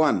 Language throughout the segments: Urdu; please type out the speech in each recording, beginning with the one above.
1,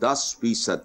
10%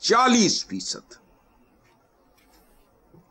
40%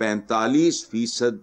45%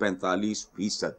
45%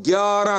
11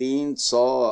300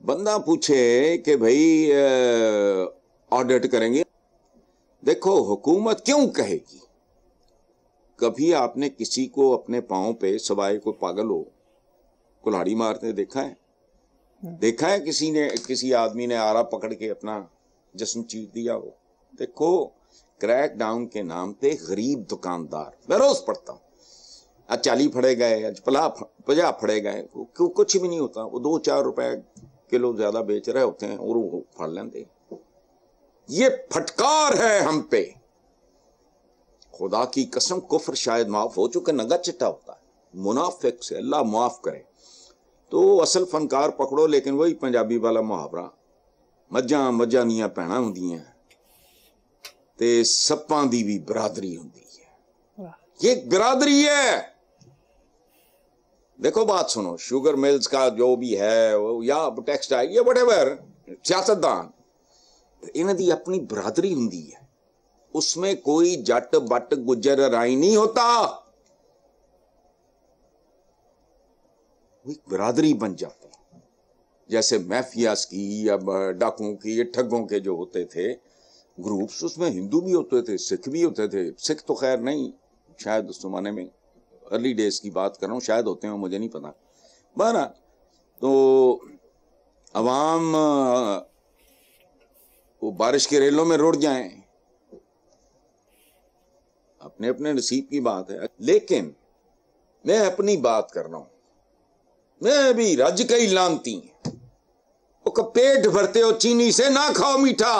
بندہ پوچھے کہ بھائی آڈٹ کریں گے، دیکھو حکومت کیوں کہے گی؟ کبھی آپ نے کسی کو اپنے پاؤں پہ سوائے کوئی پاگل ہو کلاڑی مارتے دیکھا ہے؟ دیکھا ہے کسی آدمی نے آرا پکڑ کے اپنا جسم چیر دیا ہو؟ دیکھو کریک ڈاؤن کے نام پہ غریب دکاندار، میں روز پڑھتا ہوں، آج 40 پھڑے گئے، آج 50 پھڑے گئے، کچھ بھی نہیں ہوتا، وہ 2-4 روپے کلو زیادہ بیچ رہے ہوتے ہیں اور وہ پھڑ لیندے۔ یہ پھٹکار ہے ہم پہ، خدا کی قسم کفر شاید معاف ہو چکے، ننگا چٹا ہوتا ہے منافق سے، اللہ معاف کرے۔ تو اصل فنکار پکڑو، لیکن وہی پنجابی والا محاورہ، مجھاں دیاں بھیناں ہوندیاں تے سپاں دی بھی برادری ہوندی ہے، یہ ایک برادری ہے۔ دیکھو بات سنو، شوگر ملز کا جو بھی ہے یا ٹیکسٹائل یا وٹ ایور، سیاستدان، انہاں دی اپنی برادری ہوندی ہے، اس میں کوئی جٹ بٹ گجر رائی نہیں ہوتا، وہ ایک برادری بن جاتی ہے۔ جیسے میفیاز کی یا ڈاکوں کی یا ٹھگوں کے جو ہوتے تھے گروپس، اس میں ہندو بھی ہوتے تھے، سکھ بھی ہوتے تھے، سکھ تو خیر نہیں، شاید اس زمانے میں ارلی ڈیز کی بات کر رہا ہوں، شاید ہوتے ہیں مجھے نہیں پتا۔ بہرحال تو عوام وہ بارش کے ریلوں میں رڑ جائیں، اپنے اپنے نصیب کی بات ہے، لیکن میں اپنی بات کر رہا ہوں، میں بھی رج کئی لانتی ہیں، وہ پیٹ بھرتے ہو چینی سے، نہ کھاؤ میٹھا۔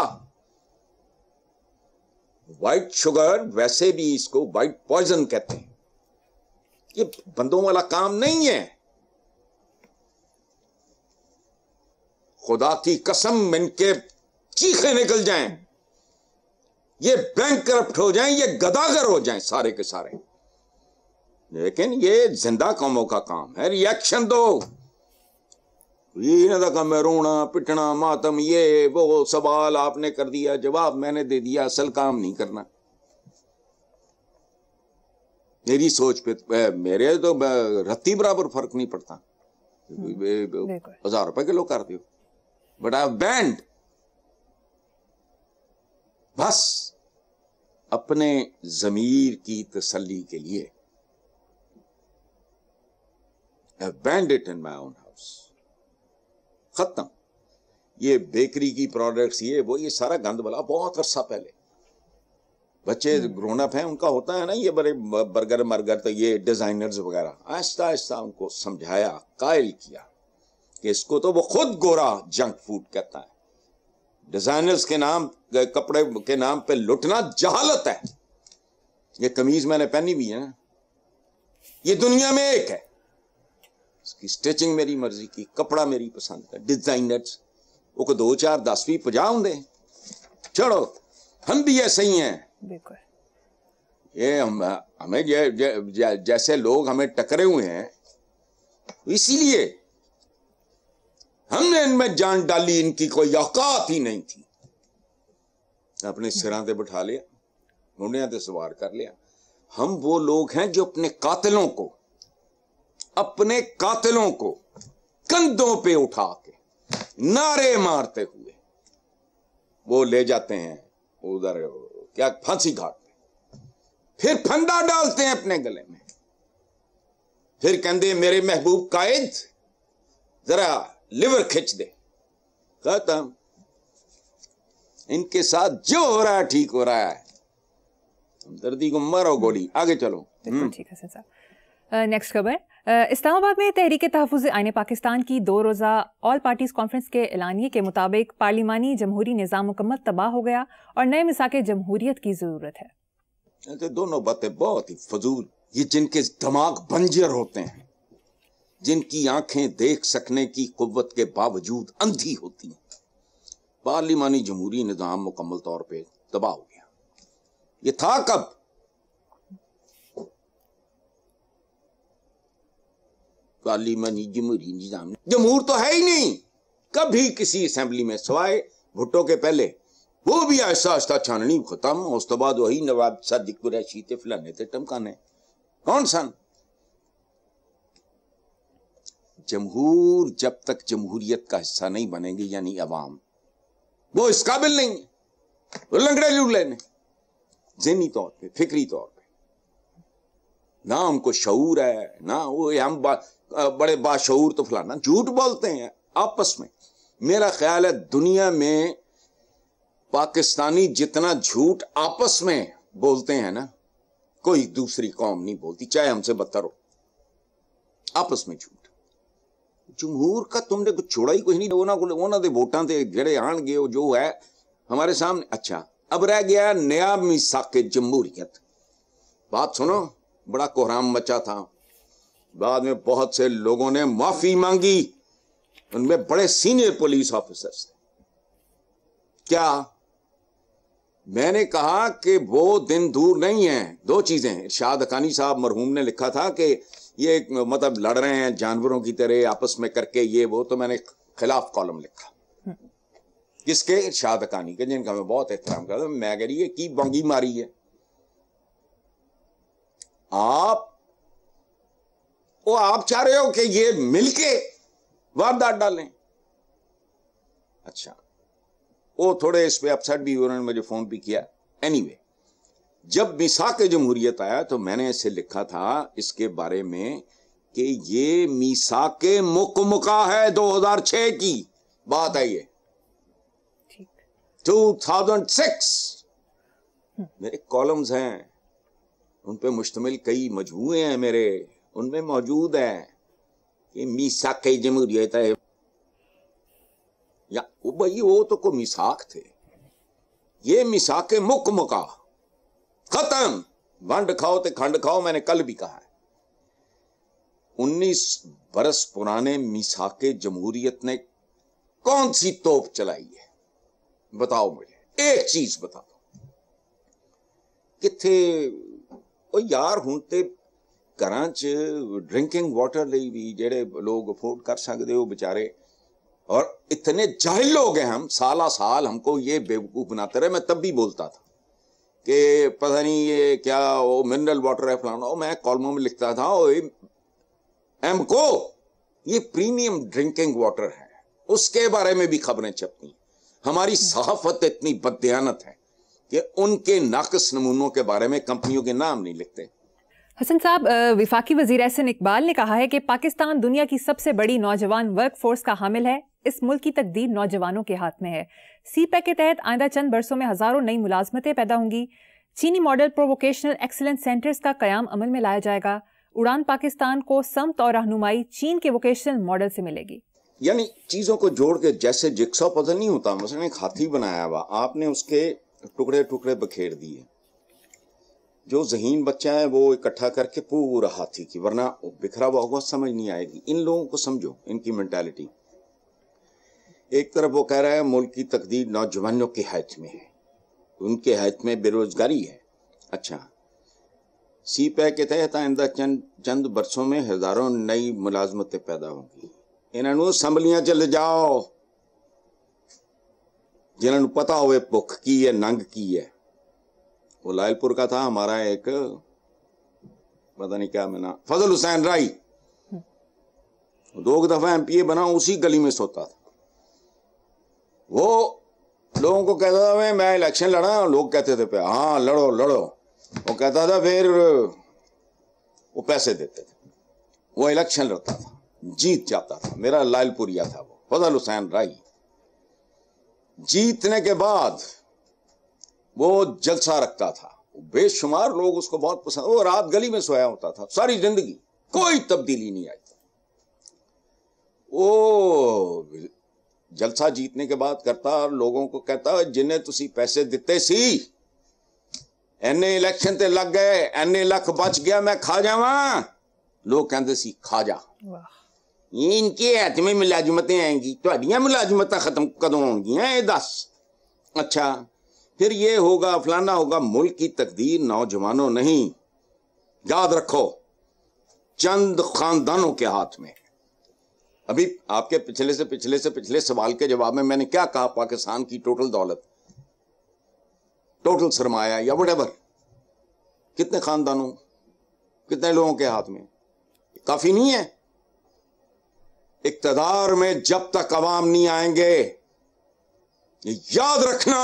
وائٹ شوگر ویسے بھی اس کو وائٹ پوائزن کہتے ہیں، یہ بندوں والا کام نہیں ہے، خدا کی قسم ان کے چیخیں نکل جائیں، یہ بینک کرپٹ ہو جائیں، یہ گداگر ہو جائیں سارے کے سارے، لیکن یہ زندہ قوموں کا کام ہے، ریئیکشن دو۔ یہ انہوں کا کام ہے رونا پٹنا ماتم، یہ وہ سوال آپ نے کر دیا، جواب میں نے دے دیا، اصل کام نہیں کرنا۔ میری سوچ پہ میرے تو رتی برابر فرق نہیں پڑتا، 1000 روپے کلو کر دیو، بٹ آئی بینڈ، بس اپنے ضمیر کی تسلی کے لیے I banned it in my own house، ختم۔ یہ بیکری کی پروڈکٹس، یہ سارا گند والا بہت عرصہ پہلے، بچے گرون اپ ہیں ان کا ہوتا ہے نا، یہ بڑے برگر مرگر تو یہ ڈیزائنرز وغیرہ، آہستہ آہستہ ان کو سمجھایا، قائل کیا کہ اس کو تو وہ خود گورا جنک فوڈ کہتا ہے، ڈیزائنرز کے نام کپڑے کے نام پہ لٹنا جہالت ہے۔ یہ قمیض میں نے پہنی بھی ہے نا، یہ دنیا میں ایک ہے، اس کی سٹیچنگ میری مرضی کی، کپڑا میری پسند کا، ڈیزائنرز وہ کو 2 4 10 بھی 50 ہوں دے، چھوڑو، ہم بھی ایسے ہی ہیں۔ بالکل، یہ ہمیں جیسے لوگ ہمیں ٹکرے ہوئے ہیں، اسی لیے ہم نے ان میں جان ڈالی، ان کی کوئی اوقات ہی نہیں تھی، اپنے سراں تے بٹھا لیا، گھوڑیاں تے سوار کر لیا۔ ہم وہ لوگ ہیں جو اپنے قاتلوں کو کندھوں پہ اٹھا کے نعرے مارتے ہوئے وہ لے جاتے ہیں ادھر کیا پھانسی گھاٹ پہ، پھر پھندا ڈالتے ہیں اپنے گلے میں، پھر کہندے میرے محبوب قائد ذرا لیور کھچ دے، ختم۔ ان کے ساتھ جو ہو رہا ہے ٹھیک ہو رہا ہے، ہمدردی کو مارو گولی، آگے چلو۔ ٹھیک ہے صاحب۔ نیکسٹ خبر، اسلام آباد میں تحریک تحفظ آئین پاکستان کی 2 روزہ آل پارٹیز کانفرنس کے اعلانیے کے مطابق پارلیمانی جمہوری نظام مکمل تباہ ہو گیا اور نئے مساق جمہوریت کی ضرورت ہے۔ دونوں باتیں بہت ہی فضول، یہ جن کے دماغ بنجر ہوتے ہیں، جن کی آنکھیں دیکھ سکنے کی قوت کے باوجود اندھی ہوتی ہیں، پارلیمانی جمہوری نظام مکمل طور پہ تباہ ہو گیا۔ یہ تھا کب؟ پارلیمانی جمہوری نظام، جمہور تو ہے ہی نہیں کبھی کسی اسمبلی میں، سوائے بھٹو کے پہلے، وہ بھی آہستہ آہستہ چھاننی ختم، اس کے بعد وہی نواب صادق قریشی تے فلانے تے ٹمکانے، کون سن؟ جمہور جب تک جمہوریت کا حصہ نہیں بنیں گے یعنی عوام وہ اس قابل نہیں ہے، وہ لنگڑے لوڑے نے ذہنی طور پہ فکری طور پہ نہ ان کو شعور ہے نہ وہ ہم بڑے باشعور تو فلانا جھوٹ بولتے ہیں آپس میں. میرا خیال ہے دنیا میں پاکستانی جتنا جھوٹ آپس میں بولتے ہیں نا کوئی دوسری قوم نہیں بولتی چاہے ہم سے بدتر ہو. آپس میں جھوٹ جمہور کا تم نے کچھ چھوڑا ہی کچھ نہیں. انہوں نے ووٹاں تے جڑے آن گے جو ہے ہمارے سامنے. اچھا اب رہ گیا نیا میثاق جمہوریت. بات سنو بڑا کوہرام مچا تھا بعد میں بہت سے لوگوں نے معافی مانگی ان میں بڑے سینئر پولیس آفیسرز تھے. کیا میں نے کہا کہ وہ دن دور نہیں ہیں. دو چیزیں ارشاد حقانی صاحب مرحوم نے لکھا تھا کہ یہ مطلب لڑ رہے ہیں جانوروں کی طرح آپس میں کر کے یہ وہ تو میں نے خلاف کالم لکھا کس کے ارشاد حقانی کے جن کا میں بہت احترام کرتا ہوں. میں کہہ رہی ہے کی بانگی ماری ہے آپ چاہ رہے ہو کہ یہ مل کے واردات ڈالیں. اچھا وہ تھوڑے اس پہ اپسیٹ بھی انہوں نے مجھے فون بھی کیا. اینی وے جب میثاق جمہوریت آیا تو میں نے اسے لکھا تھا اس کے بارے میں کہ یہ میثاق مکمکہ ہے 2006 کی بات ہے. یہ 2006 میرے کالمز ہیں ان پہ مشتمل کئی مجموعے ہیں میرے ان میں موجود ہے کہ میثاق جمہوریت ہے یا بھائی وہ تو کوئی میثاق تھے. یہ میثاق مکمکہ ختم. ونڈ کھاؤ تے کھنڈ کھاؤ. میں نے کل بھی کہا ہے 19 برس پرانے میثاق جمہوریت نے کون سی توپ چلائی ہے بتاؤ مجھے ایک چیز بتا دو. کتھے او یار ہن تے گھراں چ ڈرنکنگ واٹر لئی بھی جڑے لوگ افورڈ کر سکتے ہو بیچارے اور اتنے جاہل لوگ ہیں ہم سالہ سال ہم کو یہ بیوقوف بناتے رہے. میں تب بھی بولتا تھا کہ پتہ نہیں یہ کیا وہ منرل واٹر ہے فلانا. میں کالموں میں لکھتا تھا ایم کو یہ پریمیم ڈرنکنگ واٹر ہے اس کے بارے میں بھی خبریں چھپتی. ہماری صحافت اتنی بددیانت ہے کہ ان کے ناقص نمونوں کے بارے میں کمپنیوں کے نام نہیں لکھتے. حسن صاحب وفاقی وزیر احسن اقبال نے کہا ہے کہ پاکستان دنیا کی سب سے بڑی نوجوان ورک فورس کا حامل ہے. اس ملک کی تقدیر نوجوانوں کے ہاتھ میں ہے. سی پیک کے تحت آئندہ چند برسوں میں ہزاروں نئی ملازمتیں پیدا ہوں گی. چینی ماڈل پرو ووکیشنل ایکسلنس سینٹرز کا قیام عمل میں لایا جائے گا. اڑان پاکستان کو سمت اور رہنمائی چین کے ووکیشنل ماڈل سے ملے گی. یعنی چیزوں کو جوڑ کے جیسے جگسا پزل نہیں ہوتا مثلا ایک ہاتھی بنایا ہوا آپ نے اس کے ٹکڑے ٹکڑے بکھیر دیے. جو ذہین بچہ ہے وہ اکٹھا کر کے پورا ہاتھی کی ورنہ بکھرا ہوا ہوگا سمجھ نہیں آئے گی. ان لوگوں کو سمجھو ان کی مینٹالٹی. ایک طرف وہ کہہ رہا ہے ملک کی تقدیر نوجوانوں کے ہاتھ میں ہے ان کے ہاتھ میں بے روزگاری ہے. اچھا سی پیک کے تحت آئندہ چند برسوں میں ہزاروں نئی ملازمتیں پیدا ہوں گی. انہوں اسمبلیاں چلے جاؤ جنہوں نے پتا ہوئے بھوک کی ہے ننگ کی ہے. وہ لائل پور کا تھا ہمارا ایک پتہ نہیں کیا میں نام فضل حسین رائی 2 دفعہ ایم پی اے بنا اسی گلی میں سوتا تھا. وہ لوگوں کو کہتا تھا میں الیکشن لڑا. لوگ کہتے تھے پہ ہاں لڑو لڑو. وہ کہتا تھا پھر وہ پیسے دیتے تھے وہ الیکشن لڑتا تھا جیت جاتا تھا. میرا لائل پوریا تھا وہ فضل حسین رائی. جیتنے کے بعد وہ جلسہ رکھتا تھا بے شمار لوگ اس کو بہت پسند. وہ رات گلی میں سویا ہوتا تھا ساری زندگی کوئی تبدیلی نہیں آئی. وہ جلسہ جیتنے کے بعد کرتا اور لوگوں کو کہتا جنہیں تسی پیسے دیتے سی اینے الیکشن تے لگ گئے اینے لکھ بچ گیا میں کھا جاواں. لوگ کہندے سی کھا جا. ان کے ہاتھ میں ملازمتیں آئیں گی تہاڈیاں ملازمتیں ختم کدوں ہون گیاں اے دس. اچھا پھر یہ ہوگا فلانا ہوگا. ملک کی تقدیر نوجوانوں نہیں یاد رکھو چند خاندانوں کے ہاتھ میں. ابھی آپ کے پچھلے سوال کے جواب میں نے کیا کہا پاکستان کی ٹوٹل دولت ٹوٹل سرمایہ یا وٹ ایور کتنے خاندانوں کتنے لوگوں کے ہاتھ میں کافی نہیں ہے. اقتدار میں جب تک عوام نہیں آئیں گے، یہ یاد رکھنا،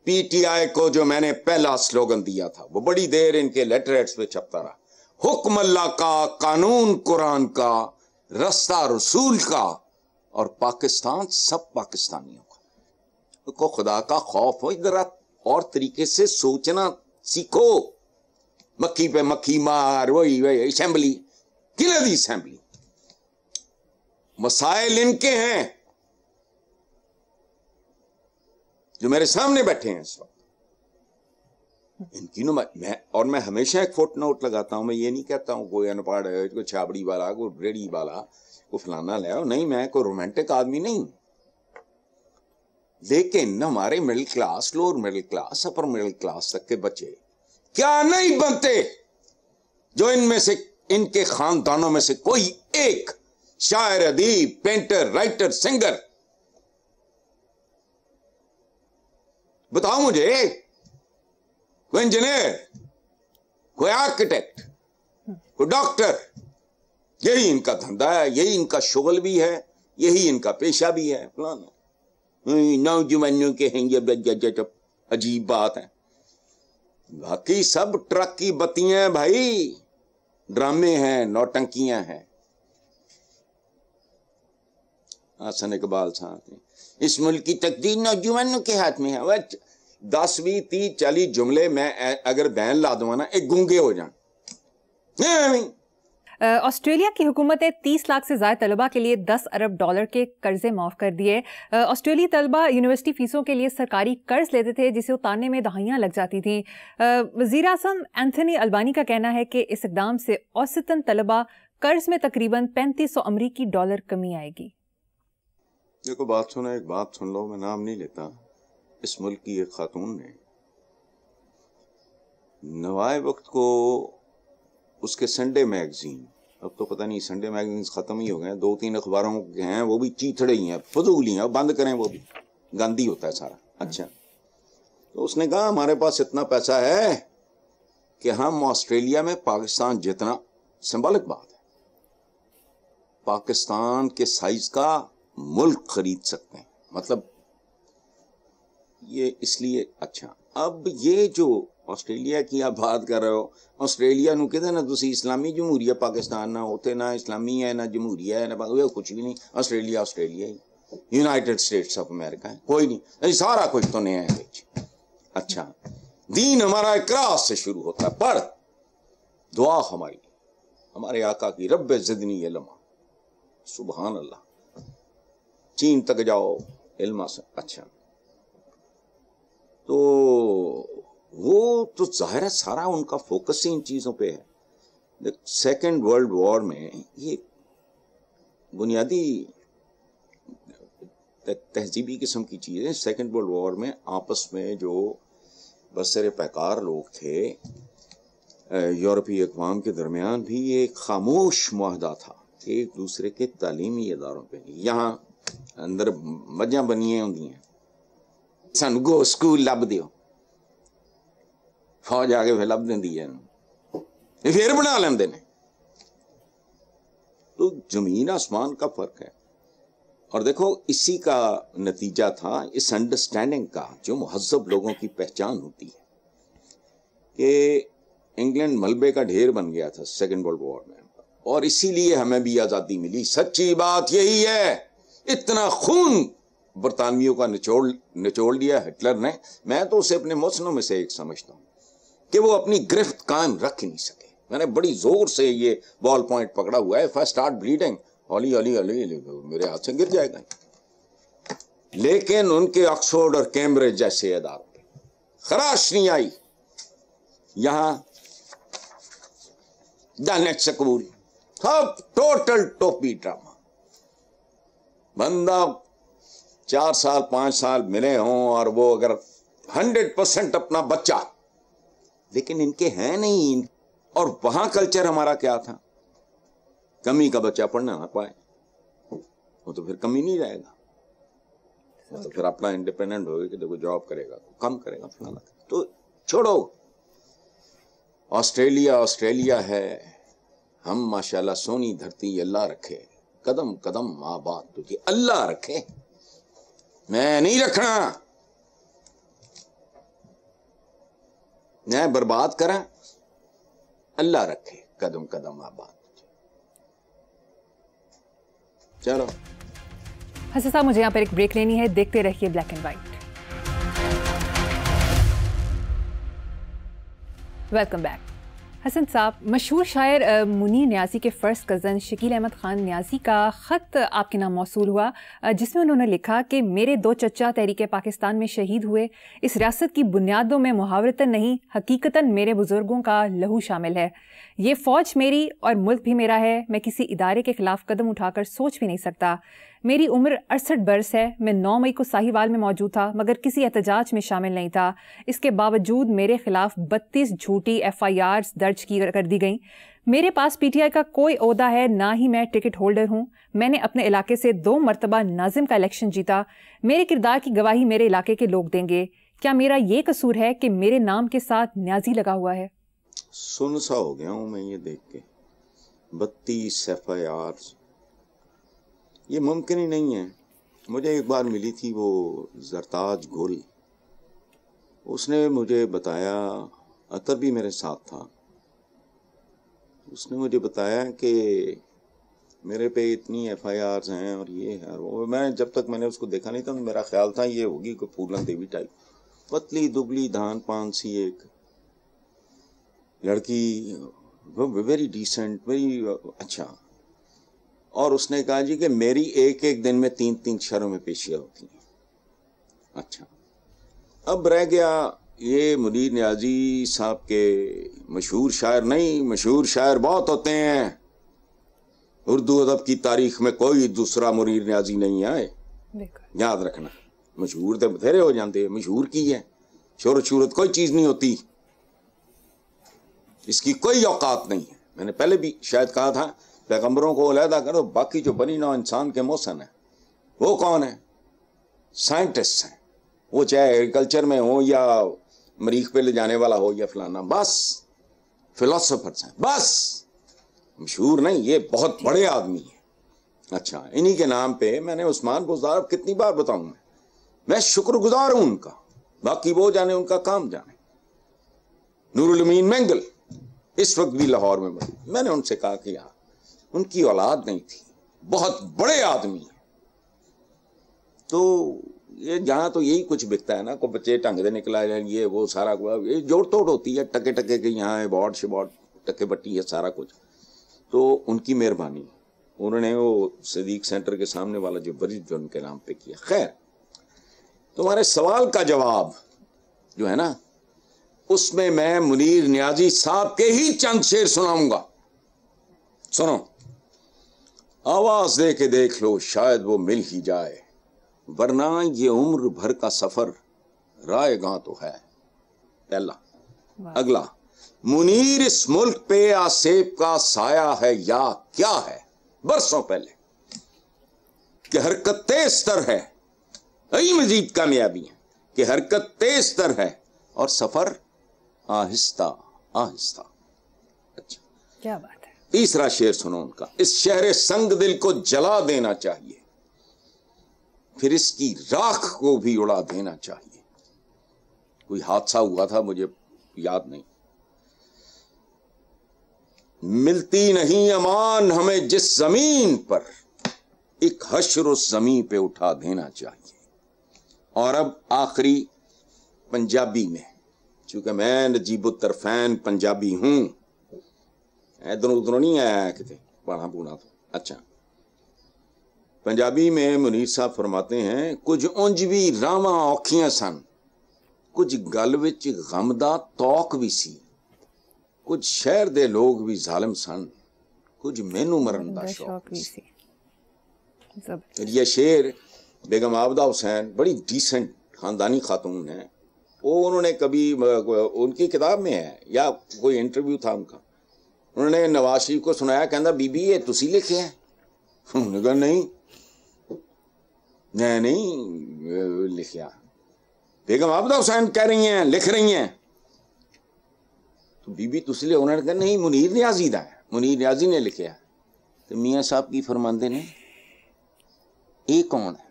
پی ٹی آئی کو جو میں نے پہلا سلوگن دیا تھا وہ بڑی دیر ان کے لیٹر ہیڈز پہ چھپتا رہا، حکم اللہ کا، قانون قرآن کا، رستہ رسول کا، اور پاکستان سب پاکستانیوں کا۔ کو خدا کا خوف ہو، ذرا اور طریقے سے سوچنا سیکھو۔ مکھی پہ مکھی مار، وہی اسمبلی، کن دی اسمبلی؟ مسائل ان کے ہیں جو میرے سامنے بیٹھے ہیں اس وقت، ان کی میں ہمیشہ ایک فوٹ نوٹ لگاتا ہوں، میں یہ نہیں کہتا ہوں کوئی ان پڑھ ہے، کوئی چھابڑی والا، کوئی ریڑھی والا، کوئی فلانا لے آؤ، نہیں، میں کوئی رومانٹک آدمی نہیں، لیکن ہمارے middle class, lower middle class, upper middle class تک کے بچے کیا نہیں بنتے جو ان میں سے، ان کے خاندانوں میں سے کوئی ایک شاعر، ادیب، پینٹر، رائٹر، سنگر، بتاؤ مجھے، کوئی انجینئر، کوئی آرکیٹیکٹ، کوئی ڈاکٹر؟ یہی ان کا دھندا ہے، یہی ان کا شغل بھی ہے، یہی ان کا پیشہ بھی ہے۔ نوجوانوں کے ہیں یہ عجیب بات ہے، باقی سب ٹرک کی بتیاں بھائی، ڈرامے ہیں، نوٹنکیاں ہیں۔ حسن اقبال صاحب، اس ملک کی تقدیر نوجوانوں کے ہاتھ میں ہے۔ 10، 20، 30، 40 جملے میں اگر بین لا دوں نا، ایک گونگے ہو جائیں۔ آسٹریلیا کی حکومت نے 30 لاکھ سے زائد طلبہ کے لیے $10 ارب کے قرضے معاف کر دیے۔ آسٹریلی طلبہ یونیورسٹی فیسوں کے لیے سرکاری قرض لیتے تھے جسے اتارنے میں دہائیاں لگ جاتی تھیں۔ وزیر اعظم اینتھونی البانی کا کہنا ہے کہ اس اقدام سے اوسطاً طلبہ قرض میں تقریباً $3500 کمی آئے گی۔ دیکھو بات سنو، ایک بات سن لو، میں نام نہیں لیتا، اس ملک کی ایک خاتون نے نوائے وقت کو اس کے سنڈے میگزین، اب تو پتہ نہیں سنڈے میگزین ختم ہی ہو گئے، 2-3 اخباروں کے ہیں، وہ بھی چیتھڑے ہی ہیں، فضولی ہیں، بند کریں، وہ بھی گاندھی ہوتا ہے سارا۔ اچھا، تو اس نے کہا ہمارے پاس اتنا پیسہ ہے کہ ہم آسٹریلیا میں پاکستان جتنا، سمبولک بات ہے، پاکستان کے سائز کا ملک خرید سکتے ہیں، مطلب یہ اس لیے۔ اچھا، اب یہ جو آسٹریلیا کی آپ بات کر رہے ہو، آسٹریلیا نو کہتے نا تسی اسلامی جمہوریہ پاکستان، نہ ہوتے، نہ اسلامی ہے، نہ جمہوریہ ہے، نہ کچھ بھی نہیں، Australia he, United States of America ہے، کوئی نہیں، سارا کچھ تو نہیں ہے۔ اچھا، دین ہمارا اقرار سے شروع ہوتا ہے، پڑھ دعا ہماری، ہمارے آقا کی، رب زدنی علما، سبحان اللہ، چین تک جاؤ علما سے۔ اچھا، تو وہ تو ظاہر ہے سارا ان کا فوکس ہی ان چیزوں پہ ہے۔ سیکنڈ ورلڈ وار میں یہ بنیادی تہذیبی قسم کی چیزیں، سیکنڈ ورلڈ وار میں آپس میں جو برسر پیکار لوگ تھے یورپی اقوام کے درمیان بھی ایک خاموش معاہدہ تھا، ایک دوسرے کے تعلیمی اداروں پہ، یہاں اندر مجھاں بنیاں ہوں ہیں، سن گو سکول لب دیو، فوج آگے پھر لب دیں دی ہے، پھر بنا لیندے نے۔ تو زمین آسمان کا فرق ہے، اور دیکھو اسی کا نتیجہ تھا اس انڈرسٹینڈنگ کا جو مہذب لوگوں کی پہچان ہوتی ہے، کہ انگلینڈ ملبے کا ڈھیر بن گیا تھا سیکنڈ ورلڈ وار میں، اور اسی لیے ہمیں بھی آزادی ملی۔ سچی بات یہی ہے، اتنا خون برطانویوں کا نچوڑ دیا ہٹلر نے۔ میں تو اسے اپنے محسنوں میں سے ایک سمجھتا ہوں کہ وہ اپنی گرفت قائم رکھ نہیں سکے۔ میں نے بڑی زور سے یہ بال پوائنٹ پکڑا ہوا ہے، فرسٹ اسٹارٹ بلیڈنگ، ہولی ہولی ہولی میرے ہاتھ سے گر جائے گا، لیکن ان کے آکسفورڈ اور کیمبرج جیسے اداروں پہ خراش نہیں آئی۔ یہاں دانش سکول سب ٹوٹل ٹوپی ڈرامہ، بندہ 4 سال 5 سال ملے ہوں اور وہ اگر 100% اپنا بچہ، لیکن ان کے ہیں نہیں۔ اور وہاں کلچر ہمارا کیا تھا، کمی کا بچہ پڑھنا نہ پائے، وہ تو پھر کمی نہیں رہے گا، وہ تو پھر اپنا انڈیپینڈنٹ ہوگا کہ دیکھو جاب کرے گا، کم کرے گا، فلانا۔ تو چھوڑو، آسٹریلیا ہے، ہم ماشاءاللہ سونی دھرتی اللہ رکھے، قدم قدم آباد تجھے اللہ رکھے، میں نہیں رکھنا، میں برباد کرا، اللہ رکھے قدم قدم آباد تجھے. چلو حسن صاحب مجھے یہاں پر ایک بریک لینی ہے، دیکھتے رہیے black and white. Welcome back. Hasan sahab, مشہور شاعر منیر نیازی کے فرسٹ کزن شکیل احمد خان نیازی کا خط آپ کے نام موصول ہوا، جس میں انہوں نے لکھا کہ میرے 2 چچا تحریک پاکستان میں شہید ہوئے. اس ریاست کی بنیادوں میں محاورتاً نہیں حقیقتاً میرے بزرگوں کا لہو شامل ہے. یہ فوج میری اور ملک بھی میرا ہے. میں کسی ادارے کے خلاف قدم اٹھا کر سوچ بھی نہیں سکتا. میری عمر 68 برس ہے. میں 9 مئی کو ساہیوال میں موجود تھا مگر کسی احتجاج میں شامل نہیں تھا. اس کے باوجود میرے خلاف 32 جھوٹی FIRs درج کر دی گئیں. میرے پاس PTI کا کوئی عہدہ ہے، نہ ہی میں ٹکٹ ہولڈر ہوں. میں نے اپنے علاقے سے 2 مرتبہ ناظم کا الیکشن جیتا. میرے کردار کی گواہی میرے علاقے کے لوگ دیں گے. کیا میرا یہ قصور ہے کہ میرے نام کے ساتھ نیازی لگا ہوا ہے؟ سن سا ہو گیا ہوں میں یہ دیکھ کے. 32 FIRs، یہ ممکن ہی نہیں ہے. مجھے ایک بار ملی تھی وہ زرتاج گل، اس نے مجھے بتایا، عطر بھی میرے ساتھ تھا، اس نے مجھے بتایا کہ میرے پہ اتنی FIRs ہیں اور یہ ہے وہ. میں جب تک میں نے اس کو دیکھا نہیں تھا میرا خیال تھا یہ ہوگی کوئی پھولن دیوی ٹائپ، پتلی دبلی دھان پان سی ایک لڑکی، ویری ڈیسنٹ، ویری اچھا. اور اس نے کہا جی کہ میری ایک ایک دن میں 3 شہروں میں پیشیاں ہوتی ہیں. اچھا، اب رہ گیا یہ منیر نیازی صاحب کے مشہور شاعر نہیں، مشہور شاعر بہت ہوتے ہیں. اردو ادب کی تاریخ میں کوئی دوسرا منیر نیازی نہیں آئے، یاد رکھنا. مشہور تو بتھیرے ہو جاتے ہیں، مشہور کی ہے، شہرت شہرت کوئی چیز نہیں ہوتی، اس کی کوئی اوقات نہیں ہے. میں نے پہلے بھی شاید کہا تھا پیغمبروں کو علیحدہ کرو، باقی جو بنی نوع انسان کے محسن ہیں وہ کون ہیں؟ سائنٹسٹ ہیں، وہ چاہے ایگریکلچر میں ہو یا مریخ پہ لے جانے والا ہو یا فلانا، بس فلاسفرز ہیں بس، مشہور نہیں. یہ بہت بڑے آدمی ہیں. اچھا، انہی کے نام پہ میں نے عثمان بزدار کتنی بار بتاؤں میں شکر گزار ہوں ان کا، باقی وہ جانے ان کا کام جانے. نور الامین مینگل اس وقت بھی لاہور میں موجود. میں نے ان سے کہا کہ یار ان کی اولاد نہیں تھی، بہت بڑے آدمی ہیں. تو یہ جہاں تو یہی کچھ بکتا ہے نا، کو بچے ٹنگ دے نکلا جائیں، یہ وہ سارا یہ جوڑ توڑ ہوتی ہے، ٹکے ٹکے کے یہاں ایوارڈ شوارڈ ٹکے بٹی ہے سارا کچھ. تو ان کی مہربانی، انہوں نے وہ صدیق سینٹر کے سامنے والا جو برج جو ان کے نام پہ کیا. خیر، تمہارے سوال کا جواب جو ہے نا، اس میں منیر نیازی صاحب کے ہی چند شعر سناؤں گا. سنو. آواز دے کے دیکھ لو شاید وہ مل ہی جائے، ورنہ یہ عمر بھر کا سفر رائے گاں تو ہے. پہلا. اگلا، منیر اس ملک پہ آسیب کا سایہ ہے یا کیا ہے؟ برسوں پہلے کہ حرکت تیز تر ہے، یہی مزید کامیابی ہے کہ حرکت تیز تر ہے اور سفر آہستہ آہستہ. اچھا، کیا بات ہے. تیسرا شعر سنو ان کا. اس شہر سنگ دل کو جلا دینا چاہیے، پھر اس کی راکھ کو بھی اڑا دینا چاہیے. کوئی حادثہ ہوا تھا مجھے یاد نہیں. ملتی نہیں امان ہمیں جس زمین پر، ایک حشر اس زمین پہ اٹھا دینا چاہیے. اور اب آخری پنجابی میں، چونکہ میں نجیب الطرفین پنجابی ہوں، ادھر ادھر نہیں آیا کتنے پڑھا پونا تو. اچھا، پنجابی میں منیر صاحب فرماتے ہیں، کچھ اونج بھی راواں اوکھیاں سن، کچھ گل وچ غم دا توق بھی سی، کچھ شہر دے لوگ بھی ظالم سن، کچھ مینو مرن دا شوق بھی سی. یہ شعر بیگم عابدہ حسین بڑی ڈیسنٹ خاندانی خاتون ہیں. وہ انہوں نے کبھی ان کی کتاب میں ہے یا کوئی انٹرویو تھا ان کا، انہوں نے نواز شریف کو سنایا، کہندا بی بی یہ تسی لکھے ہیں؟ انہوں نے کہا نہیں میں نہیں لکھیا. بیگم عابدہ حسین کہہ رہی ہیں، لکھ رہی ہیں، تو بی بی تسی لے. انہوں نے کہا نہیں منیر نیازی دا ہے، منیر نیازی نے لکھیا. تو میاں صاحب کی فرماندے نے یہ کون ہے؟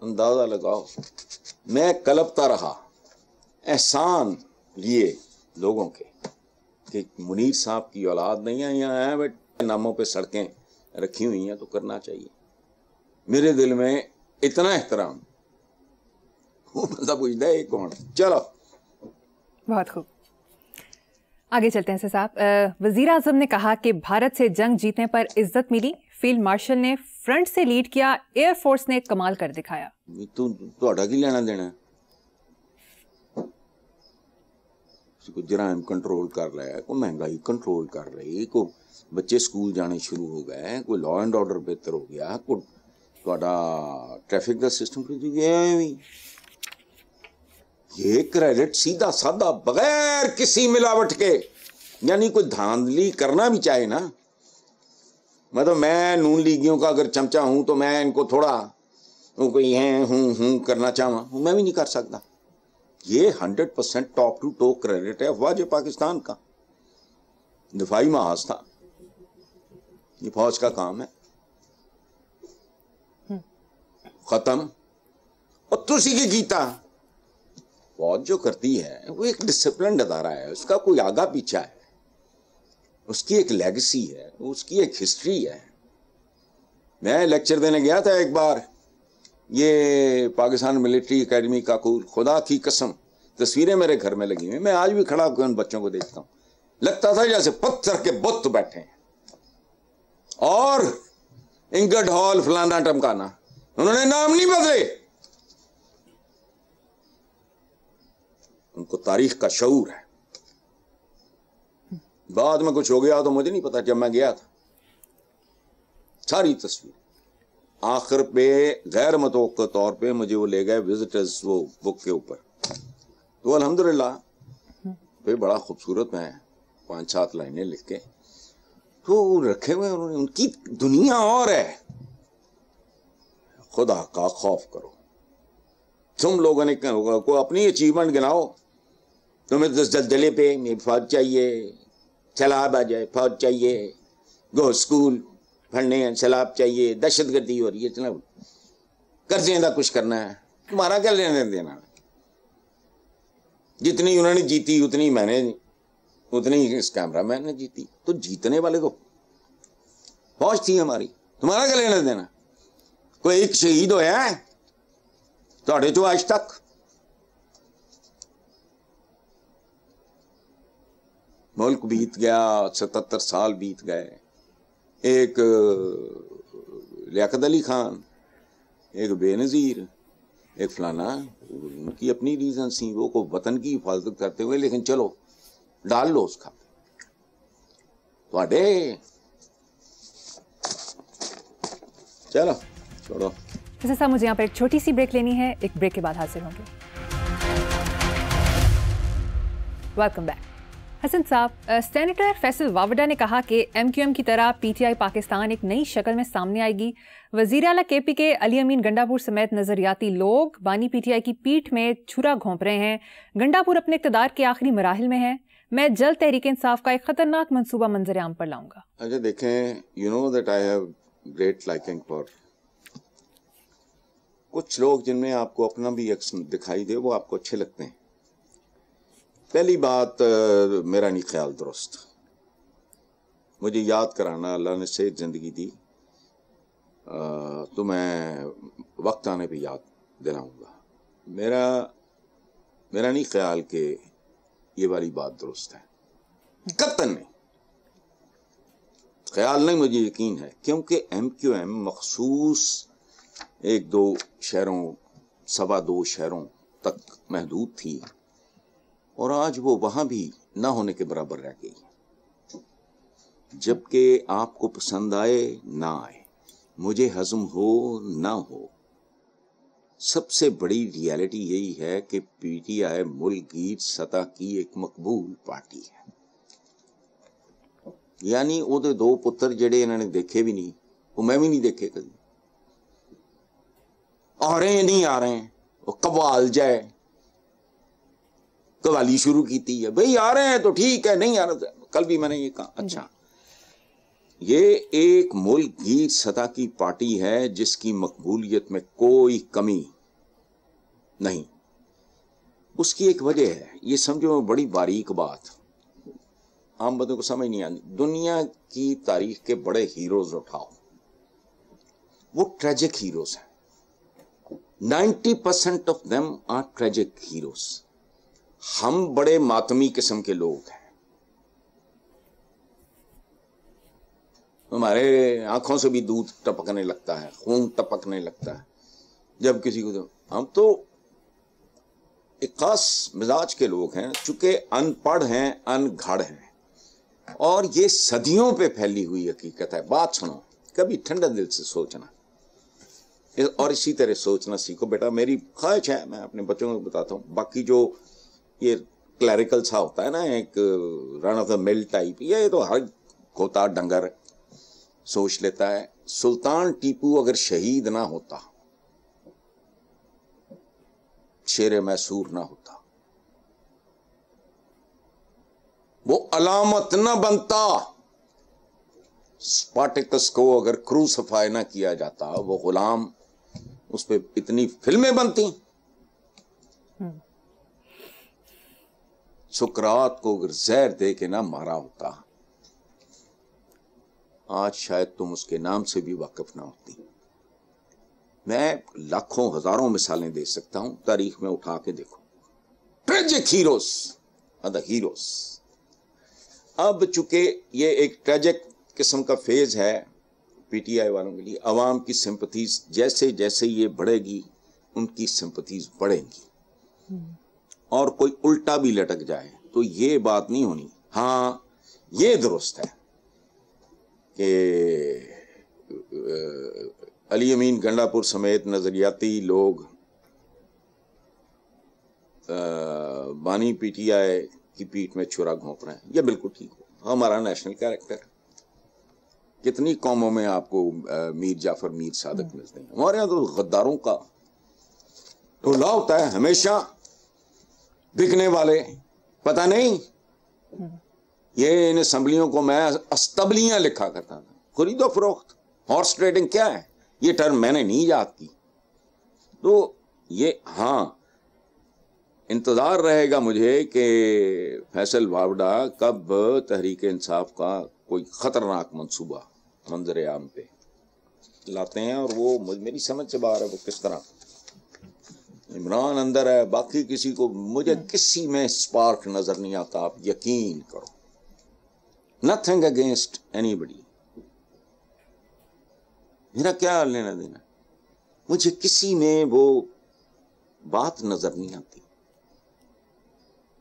اندازہ لگاؤ. میں کلپتا رہا احسان لیے لوگوں کے کہ منیر صاحب کی اولاد نہیں ہے, یہاں ہیں بٹ ناموں پہ سڑکیں رکھی ہوئی ہیں تو کرنا چاہیے. میرے دل میں اتنا احترام. وہ بندہ پوچھتا ہے یہ کون. چلو بہت خوب, آگے چلتے ہیں صاحب. وزیر اعظم نے کہا کہ بھارت سے جنگ جیتنے پر عزت ملی, فیلڈ مارشل نے فرنٹ سے لیڈ کیا, ایئر فورس نے کمال کر دکھایا. تہاڈا کی لینا دینا؟ کوئی جرائم کنٹرول کر رہا ہے, کوئی مہنگائی کنٹرول کر رہی, کوئی بچے اسکول جانے شروع ہو گئے, کوئی لا اینڈ آرڈر بہتر ہو گیا, کوئی تہاڈا ٹریفک کا سسٹم. یہ کریڈٹ سیدھا سادہ بغیر کسی ملاوٹ کے, یعنی کوئی دھاندلی کرنا بھی چاہے نا, مطلب میں نون لیگیوں کا اگر چمچہ ہوں تو میں ان کو تھوڑا کوئی ہیں ہوں کرنا چاہوں, میں بھی نہیں کر سکتا. یہ 100% ٹاپ ٹو ٹو کریڈٹ ہے افواج پاکستان کا. دفاعی محاذ تھا, یہ فوج کا کام ہے. ختم. اور تسی کی گیتا فوج جو کرتی ہے وہ ایک ڈسپلنڈ ادارہ ہے, اس کا کوئی آگا پیچھا ہے, اس کی ایک لیگسی ہے, اس کی ایک ہسٹری ہے. میں لیکچر دینے گیا تھا ایک بار, یہ پاکستان ملٹری اکیڈمی کاکول, خدا کی قسم تصویریں میرے گھر میں لگی ہوئی, میں آج بھی کھڑا ہو کے ان بچوں کو دیکھتا ہوں, لگتا تھا جیسے پتھر کے بت بیٹھے ہیں. اور انگڈ ہال فلانا ٹمکانا, انہوں نے نام نہیں بدلے. ان کو تاریخ کا شعور ہے. بعد میں کچھ ہو گیا تو مجھے نہیں پتا, جب میں گیا تھا ساری تصویر آخر پہ غیر متوقع طور پہ مجھے وہ لے گئے وزٹرز وہ بک کے اوپر, تو الحمدللہ پہ بڑا خوبصورت میں 5-7 لائنیں لکھ کے تو رکھے ہوئے انہوں نے. ان کی دنیا اور ہے. خدا کا خوف کرو. تم لوگوں نے کوئی اپنی اچیومنٹ گناؤ. تمہیں زلزلے پہ فوج چاہیے, سیلاب آ جائے فوج چاہیے, گو اسکول پڑھنے ہیں سیلاب چاہیے, دہشت گردی ہو رہی ہے, اتنا قرضے کا کچھ کرنا ہے, تمہارا کیا لینے دینا. جتنی انہوں نے جیتی اتنی میں نے, اتنی اس کیمرہ مین نے جیتی. تو جیتنے والے کو فوج تھی ہماری, تمہارا کیا لینا دینا. کوئی ایک شہید ہویا ہے تھوڑے تو آج تک. ملک بیت گیا, 77 سال بیت گئے. ایک لیاقت علی خان, ایک بے نظیر, ایک فلانا, ان کی اپنی ریزن سی, وہ کو وطن کی حفاظت کرتے ہوئے, لیکن چلو ڈال لو اس کا تھوڑے. چلو چھوڑو. صاحب مجھے یہاں پر ایک چھوٹی سی بریک لینی ہے, ایک بریک کے بعد حاصل ہوں گے. Welcome back. حسن صاحب, سینیٹر فیصل واوڈا نے کہا کہ ایم کیو ایم کی طرح پی ٹی آئی پاکستان ایک نئی شکل میں سامنے آئے گی. وزیر اعلیٰ کے پی کے علی امین گنڈاپور سمیت نظریاتی لوگ بانی پی ٹی آئی کی پیٹھ میں چھرا گھونپ رہے ہیں. گنڈاپور اپنے اقتدار کے آخری مراحل میں ہے. میں جلد تحریک انصاف کا ایک خطرناک منصوبہ منظر عام پر لاؤں گا. اچھا دیکھیں, you know that I have great liking for کچھ لوگ جن میں آپ کو اپنا بھی دکھائی دے, وہ آپ کو اچھے لگتے ہیں. پہلی بات, میرا نہیں خیال درست. مجھے یاد کرانا, اللہ نے صحت زندگی دی تو میں وقت آنے پہ یاد دلاؤں گا. میرا نہیں خیال کہ یہ والی بات درست ہے, قطعاً نہیں. خیال نہیں, مجھے یقین ہے, کیونکہ ایم کیو ایم مخصوص 1-2 شہروں 2.25 شہروں تک محدود تھی, اور آج وہ وہاں بھی نہ ہونے کے برابر رہ گئی. جبکہ آپ کو پسند آئے نہ آئے, مجھے ہضم ہو نہ ہو, سب سے بڑی ریالٹی یہی ہے کہ پی ٹی آئی ملک کی سطح کی ایک مقبول پارٹی ہے. یعنی وہ 2 پتر جڑے انہوں نے دیکھے بھی نہیں, وہ میں بھی نہیں دیکھے کبھی. آ رہے ہیں نہیں آ رہے ہیں, وہ قوال جائے قوالی شروع کی تھی ہے, بھئی آ رہے ہیں تو ٹھیک ہے, نہیں آ رہے. کل بھی میں نے یہ کہا, اچھا یہ ایک ملک گیر سطح کی پارٹی ہے جس کی مقبولیت میں کوئی کمی نہیں. اس کی ایک وجہ ہے, یہ سمجھو بڑی باریک بات, عام بندوں کو سمجھ نہیں آتی. دنیا کی تاریخ کے بڑے ہیروز اٹھاؤ, وہ ٹریجک ہیروز ہیں. 90% of them are tragic heroes. ہم بڑے ماتمی قسم کے لوگ ہیں. ہمارے آنکھوں سے بھی دودھ ٹپکنے لگتا ہے, خون ٹپکنے لگتا ہے جب کسی کو. ہم تو ایک خاص مزاج کے لوگ ہیں, چونکہ ان پڑھ ہیں, ان گھڑ ہیں, اور یہ صدیوں پہ پھیلی ہوئی حقیقت ہے. بات سنو, کبھی ٹھنڈا دل سے سوچنا اور اسی طرح سوچنا سیکھو بیٹا. میری خواہش ہے, میں اپنے بچوں کو بتاتا ہوں. باقی جو یہ کلیریکل سا ہوتا ہے نا, ایک رن آف دا مل ٹائپ, یہ تو ہر کھوتا ڈنگر سوچ لیتا ہے. سلطان ٹیپو اگر شہید نہ ہوتا, شیر میسور نہ ہوتا, وہ علامت نہ بنتا, اسپارٹیکس کو اگر کروسیفائی نہ کیا جاتا, وہ غلام, اس پہ اتنی فلمیں بنتی. سقراط کو اگر زہر دے کے نہ مارا ہوتا, آج شاید تم اس کے نام سے بھی واقف نہ ہوتی. میں لاکھوں ہزاروں مثالیں دے سکتا ہوں, تاریخ میں اٹھا کے دیکھو. Tragic heroes are the heroes. اب چونکہ یہ ایک ٹریجک قسم کا فیز ہے پی ٹی آئی والوں کے لیے, عوام کی سمپتھیز جیسے جیسے یہ بڑھے گی, ان کی سمپتھیز بڑھیں گی. اور کوئی الٹا بھی لٹک جائے تو یہ بات نہیں ہونی. ہاں یہ درست ہے کہ علی امین گنڈا پور سمیت نظریاتی لوگ بانی پی ٹی آئی کی پیٹھ میں چھرا گھونپ رہے ہیں. یہ بالکل ٹھیک ہو, ہمارا نیشنل کیریکٹر. کتنی قوموں میں آپ کو میر جعفر, میر صادق ملتے ہیں. ہمارے یہاں تو غداروں کا ٹولہ ہوتا ہے ہمیشہ, بکنے والے. پتہ نہیں, یہ ان اسمبلیوں کو میں استبلیاں لکھا کرتا تھا. خرید و فروخت, ہارس ٹریڈنگ کیا ہے, یہ ٹرم میں نے نہیں یاد کی. تو یہ ہاں انتظار رہے گا مجھے کہ فیصل وابڈا کب تحریک انصاف کا کوئی خطرناک منصوبہ منظر عام پہ لاتے ہیں, اور وہ میری سمجھ سے باہر ہے وہ کس طرح. عمران اندر ہے, باقی کسی کو, مجھے کسی میں سپارک نظر نہیں آتا. آپ یقین کرو, نتھنگ اگینسٹ اینی بڈی, میرا کیا لینا دینا, مجھے کسی میں وہ بات نظر نہیں آتی.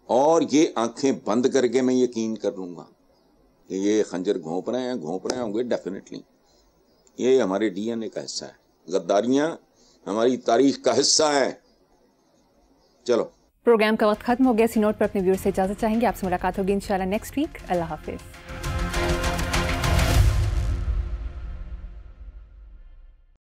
اور یہ آنکھیں بند کر کے میں یقین کر لوں گا کہ یہ خنجر گھونپ رہے ہوں گے ڈیفینیٹلی. یہ ہمارے ڈی این اے کا حصہ ہے. غداریاں ہماری تاریخ کا حصہ ہے. چلو, پروگرام کا وقت ختم ہو گیا. اسی نوٹ پر اپنے ویور سے اجازت چاہیں گے. آپ سے ملاقات ہوگی انشاءاللہ نیکسٹ ویک. اللہ حافظ.